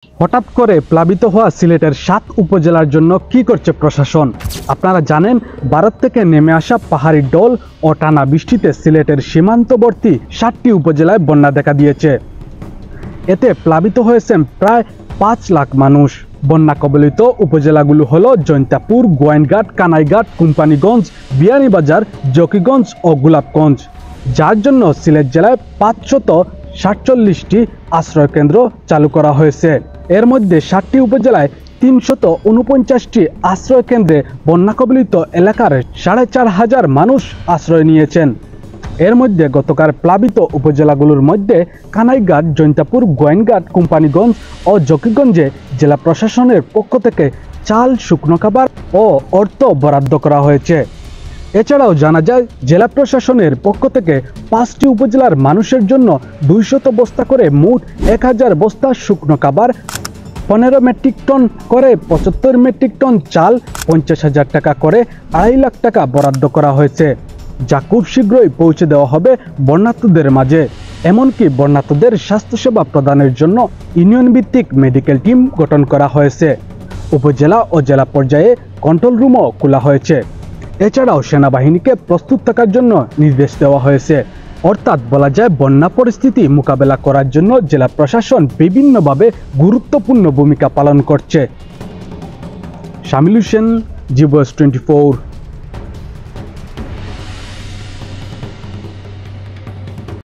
হঠাৎ করে প্লাবিত হওয়া সিলেটের ৭ উপজেলার জন্য কি করছে প্রশাসন? আপনারা জানেন, ভারত থেকে নেমে আসা পাহাড়ি ঢল ও টানা বৃষ্টিতে সিলেটের সীমান্তবর্তী ৭টি উপজেলায় বন্যা দেখা দিয়েছে। এতে প্লাবিত হয়েছেন প্রায় ৫ লাখ মানুষ। বন্যা কবলিত উপজেলাগুলো হলো জৈন্তাপুর, গোয়াইনঘাট, কানাইঘাট, কোম্পানিগঞ্জ, বিয়ানীবাজার, জকিগঞ্জ ও গোলাপগঞ্জ, যার জন্য সিলেট জেলায় ৫৪৭টি আশ্রয়কেন্দ্র চালু করা হয়েছে। এর মধ্যে ৭টি উপজেলায় ৩৪৯টি আশ্রয়কেন্দ্রে বন্যা কবলিত এলাকার ৪,৫০০ মানুষ আশ্রয় নিয়েছেন। এর মধ্যে গতকাল প্লাবিত উপজেলাগুলোর মধ্যে কানাইঘাট, জৈন্তাপুর, গোয়াইনঘাট, কোম্পানিগঞ্জ ও জকিগঞ্জে জেলা প্রশাসনের পক্ষ থেকে চাল, শুকনো খাবার ও অর্থ বরাদ্দ করা হয়েছে। এছাড়াও জানা যায়, জেলা প্রশাসনের পক্ষ থেকে ৫টি উপজেলার মানুষের জন্য ২০০ বস্তা করে মোট ১,০০০ বস্তা শুকনো খাবার, ১৫ মেট্রিক টন করে ৭৫ মেট্রিক টন চাল, ৫০,০০০ টাকা করে ২.৫ লাখ টাকা বরাদ্দ করা হয়েছে, যা খুব শীঘ্রই পৌঁছে দেওয়া হবে বন্যার্তদের মাঝে। এমনকি বন্যার্তদের স্বাস্থ্যসেবা প্রদানের জন্য ইউনিয়ন ভিত্তিক মেডিকেল টিম গঠন করা হয়েছে। উপজেলা ও জেলা পর্যায়ে কন্ট্রোল রুমও খোলা হয়েছে। এছাড়াও সেনাবাহিনীকে প্রস্তুত থাকার জন্য নির্দেশ দেওয়া হয়েছে। অর্থাৎ বলা যায়, বন্যা পরিস্থিতি মোকাবেলা করার জন্য জেলা প্রশাসন বিভিন্নভাবে গুরুত্বপূর্ণ ভূমিকা পালন করছে। শামিল হোসেন, জি ভয়েস 24।